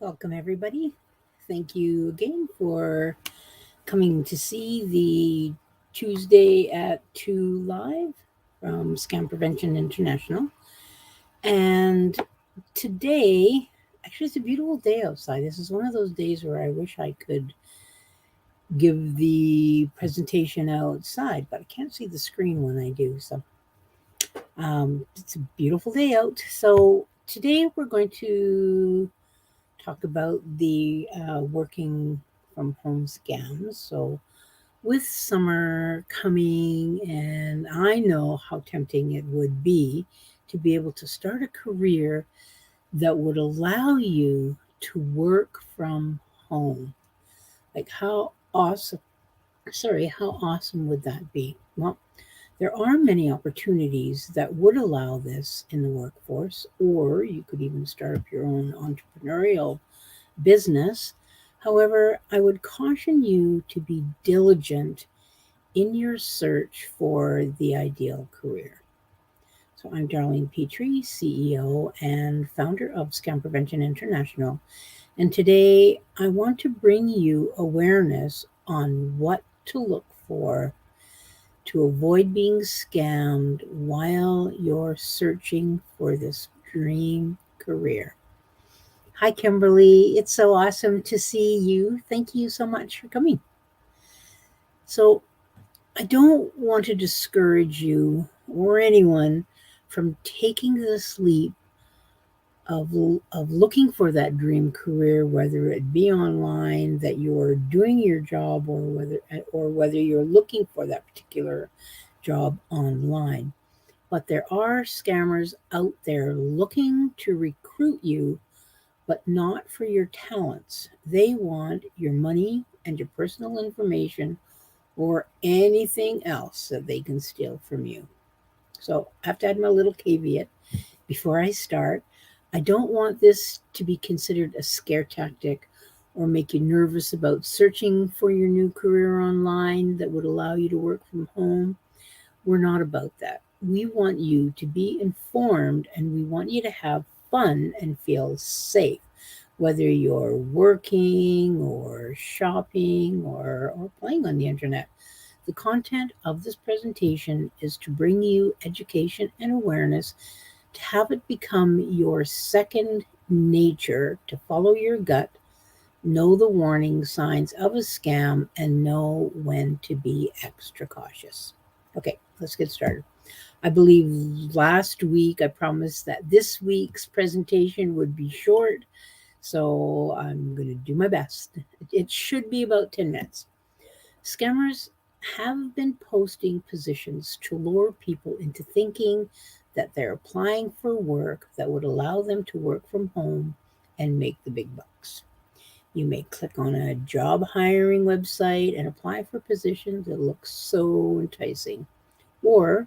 Welcome, everybody. Thank you again for coming to see the Tuesday at 2 live from Scam Prevention International. And today, actually, it's a beautiful day outside. This is one of those days where I wish I could give the presentation outside, but I can't see the screen when I do. So it's a beautiful day out. So today, we're going to talk about the working from home scams. So, with summer coming, and I know how tempting it would be able to start a career that would allow you to work from home. Like, how awesome would that be? Well, there are many opportunities that would allow this in the workforce, or you could even start up your own entrepreneurial business. However, I would caution you to be diligent in your search for the ideal career. So, I'm Darlene Petrie, CEO and founder of Scam Prevention International. And today I want to bring you awareness on what to look for to avoid being scammed while you're searching for this dream career. Hi, Kimberly. It's so awesome to see you. Thank you so much for coming. So, I don't want to discourage you or anyone from taking this leap of, of looking for that dream career, whether it be online, that you're doing your job, or whether you're looking for that particular job online. But there are scammers out there looking to recruit you, but not for your talents. They want your money and your personal information or anything else that they can steal from you. So I have to add my little caveat before I start. I don't want this to be considered a scare tactic or make you nervous about searching for your new career online that would allow you to work from home. We're not about that. We want you to be informed and we want you to have fun and feel safe, whether you're working or shopping or playing on the internet. The content of this presentation is to bring you education and awareness, to have it become your second nature, to follow your gut, know the warning signs of a scam, and know when to be extra cautious. Okay, let's get started. I believe last week I promised that this week's presentation would be short, so I'm going to do my best. It should be about 10 minutes. Scammers have been posting positions to lure people into thinking that they're applying for work that would allow them to work from home and make the big bucks. You may click on a job hiring website and apply for positions that look so enticing. Or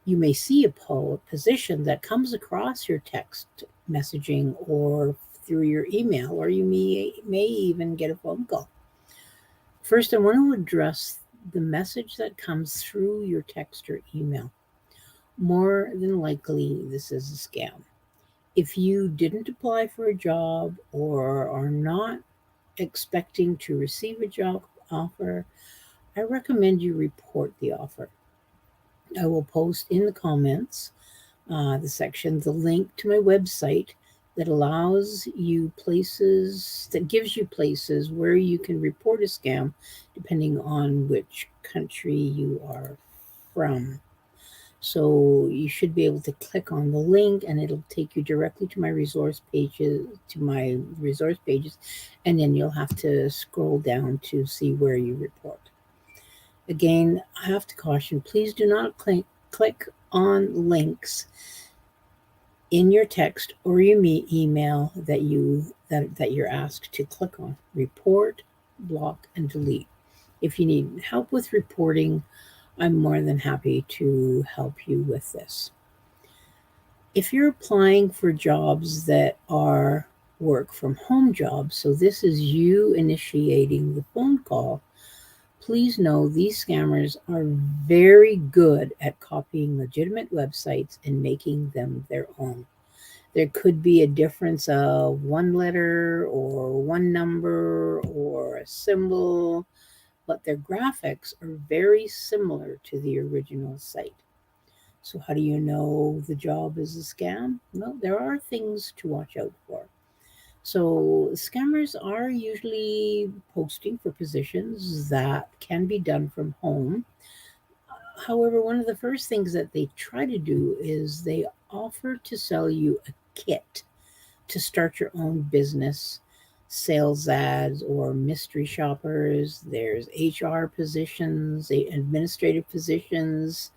you may see a position that comes across your text messaging or through your email, or you may even get a phone call. First, I want to address the message that comes through your text or email. More than likely, this is a scam. If you didn't apply for a job or are not expecting to receive a job offer, I recommend you report the offer. I will post in the comments, the section, the link to my website that allows you places, that gives you places where you can report a scam depending on which country you are from. So you should be able to click on the link and it'll take you directly to my resource pages, and then you'll have to scroll down to see where you report. Again, I have to caution, please do not click on links in your text or your email that you're asked to click on. Report, block, and delete. If you need help with reporting, I'm more than happy to help you with this. If you're applying for jobs that are work from home jobs, so this is you initiating the phone call, please know these scammers are very good at copying legitimate websites and making them their own. There could be a difference of one letter or one number or a symbol, but their graphics are very similar to the original site. So, how do you know the job is a scam? Well, there are things to watch out for. So, scammers are usually posting for positions that can be done from home. However, one of the first things that they try to do is they offer to sell you a kit to start your own business, sales ads, or mystery shoppers. There's HR positions, administrative positions,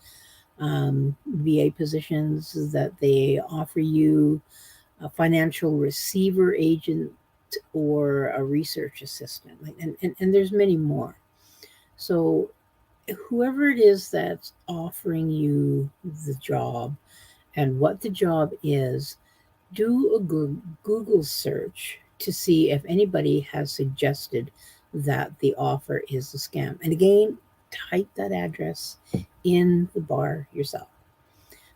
VA positions that they offer you, a financial receiver agent or a research assistant. And there's many more. So whoever it is that's offering you the job and what the job is, do a Google search to see if anybody has suggested that the offer is a scam. And again, type that address in the bar yourself.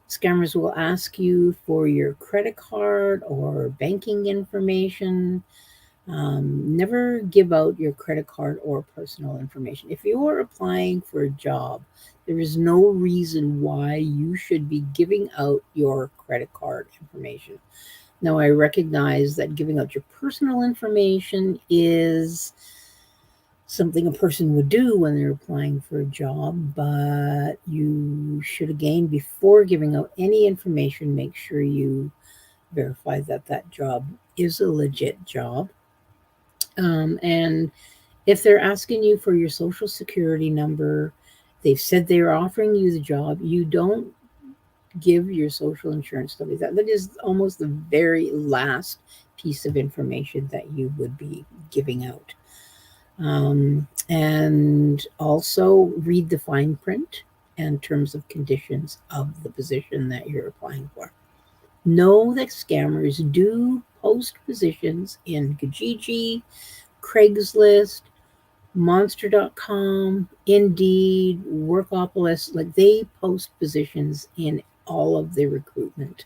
Scammers will ask you for your credit card or banking information. Never give out your credit card or personal information. If you are applying for a job, there is no reason why you should be giving out your credit card information. Now, I recognize that giving out your personal information is something a person would do when they're applying for a job, but you should, again, before giving out any information, make sure you verify that that job is a legit job. And if they're asking you for your social security number, they've said they're offering you the job, you don't give your social insurance number. That is almost the very last piece of information that you would be giving out. And also read the fine print and terms of conditions of the position that you're applying for. Know that scammers do post positions in Kijiji, Craigslist, Monster.com, Indeed, Workopolis. Like, they post positions in all of the recruitment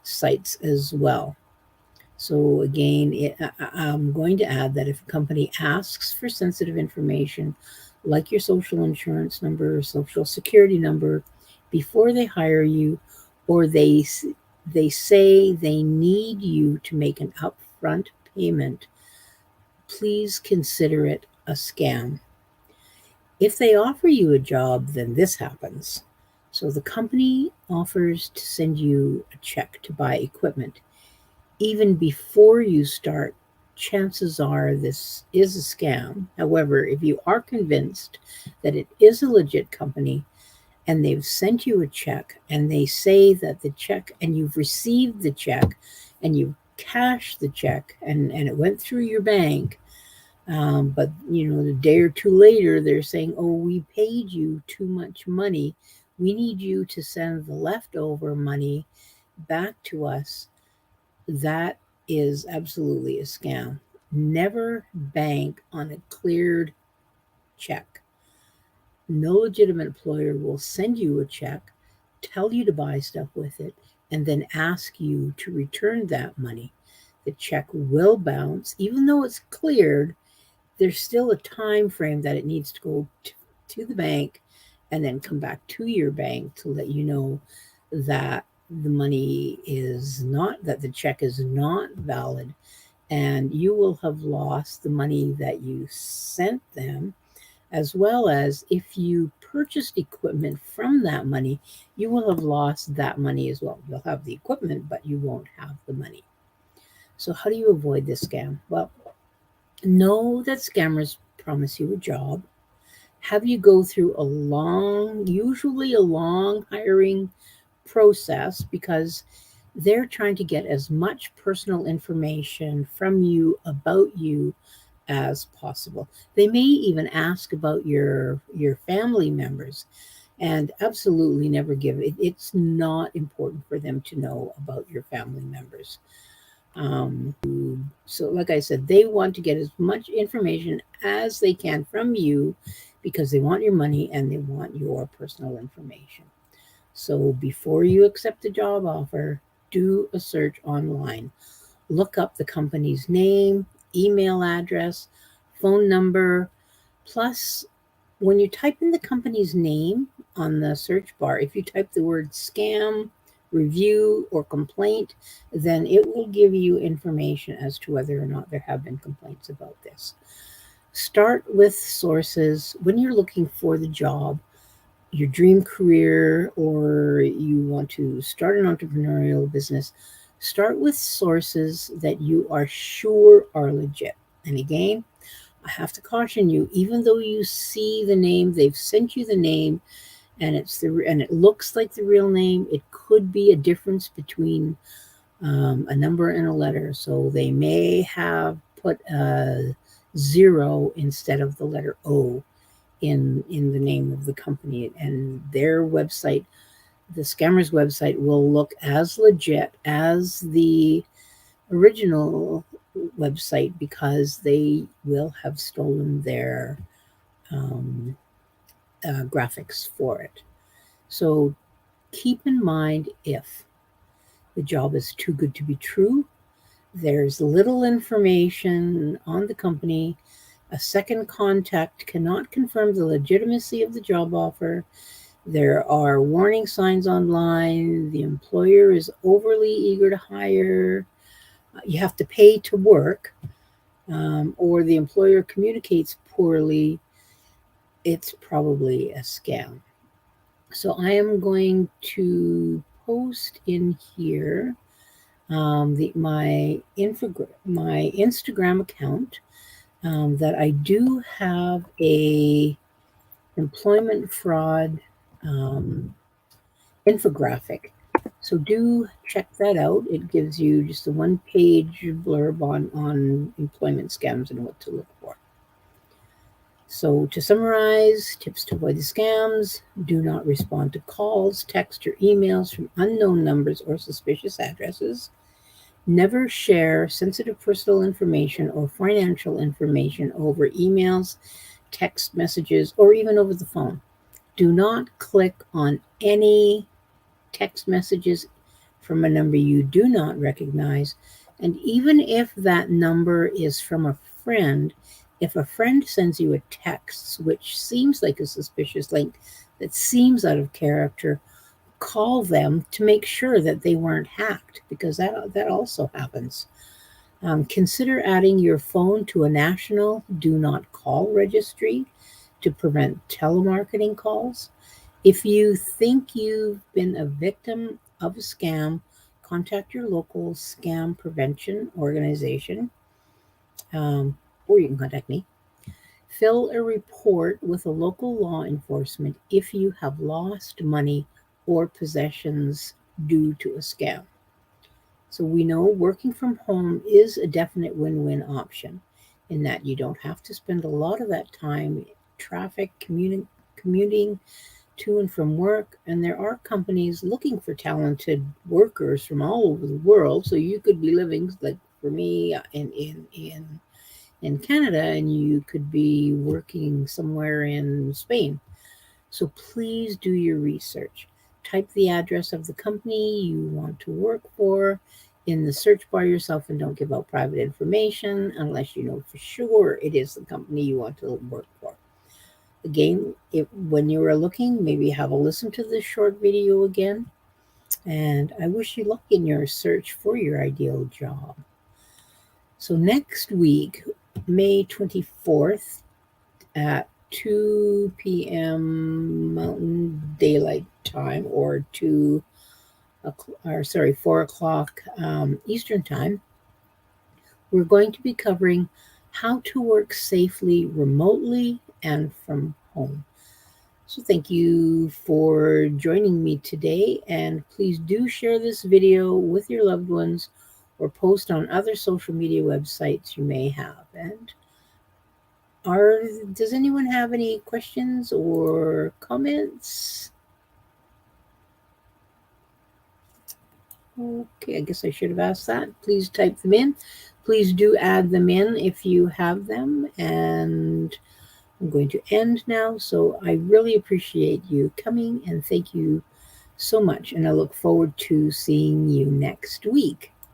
sites as well. So again, I'm going to add that if a company asks for sensitive information like your social insurance number, social security number, before they hire you, or they say they need you to make an upfront payment, please consider it a scam. If they offer you a job, then this happens. So the company offers to send you a check to buy equipment. Even before you start, chances are this is a scam. However, if you are convinced that it is a legit company and they've sent you a check and they say that the check, and you've received the check and you cashed the check and it went through your bank, but a day or two later, they're saying, "Oh, we paid you too much money. We need you to send the leftover money back to us." That is absolutely a scam. Never bank on a cleared check. No legitimate employer will send you a check, tell you to buy stuff with it, and then ask you to return that money. The check will bounce. Even though it's cleared, there's still a time frame that it needs to go to the bank and then come back to your bank to let you know that the money is not, that the check is not valid, and you will have lost the money that you sent them, as well as if you purchased equipment from that money, you will have lost that money as well. You'll have the equipment, but you won't have the money. So how do you avoid this scam? Well, know that scammers promise you a job, have you go through usually a long hiring process, because they're trying to get as much personal information from you about you as possible. They may even ask about your family members, and absolutely never give it. It's not important for them to know about your family members. So, like I said, they want to get as much information as they can from you because they want your money and they want your personal information. So, before you accept the job offer, do a search online. Look up the company's name, email address, phone number. Plus, when you type in the company's name on the search bar, if you type the word scam, review, or complaint, then it will give you information as to whether or not there have been complaints about this. Start with sources when you're looking for the job, your dream career, or you want to start an entrepreneurial business. Start with sources that you are sure are legit. And again, I have to caution you, even though you see the name, they've sent you the name, and it looks like the real name, it could be a difference between a number and a letter. So they may have put a 0 instead of the letter O in the name of the company, and their website, the scammer's website, will look as legit as the original website because they will have stolen their graphics for it. So keep in mind, if the job is too good to be true, there's little information on the company, a second contact cannot confirm the legitimacy of the job offer, there are warning signs online, the employer is overly eager to hire, you have to pay to work, or the employer communicates poorly, it's probably a scam. So I am going to post in here my Instagram account, that I do have a employment fraud infographic. So do check that out. It gives you just a one-page blurb on employment scams and what to look for. So to summarize, tips to avoid the scams: do not respond to calls, text, or emails from unknown numbers or suspicious addresses. Never share sensitive personal information or financial information over emails, text messages, or even over the phone. Do not click on any text messages from a number you do not recognize. And even if that number is from a friend, if a friend sends you a text which seems like a suspicious link, that seems out of character, call them to make sure that they weren't hacked, because that also happens. Consider adding your phone to a national do not call registry to prevent telemarketing calls. If you think you've been a victim of a scam, contact your local scam prevention organization, or you can contact me. Fill a report with a local law enforcement if you have lost money or possessions due to a scam. So we know working from home is a definite win-win option in that you don't have to spend a lot of that time traffic commuting to and from work, and there are companies looking for talented workers from all over the world. So you could be living, like for me, in Canada, and you could be working somewhere in Spain. So please do your research. Type the address of the company you want to work for in the search bar yourself, and don't give out private information unless you know for sure it is the company you want to work for. Again, when you are looking, maybe have a listen to this short video again, and I wish you luck in your search for your ideal job. So next week, May 24th at 2 p.m. Mountain Daylight Time, or 4 o'clock Eastern Time, we're going to be covering how to work safely remotely and from home. So thank you for joining me today, and please do share this video with your loved ones or post on other social media websites you may have. And does anyone have any questions or comments? Okay, I guess I should have asked that. Please type them in. Please do add them in if you have them. And I'm going to end now. So I really appreciate you coming, and thank you so much, and I look forward to seeing you next week.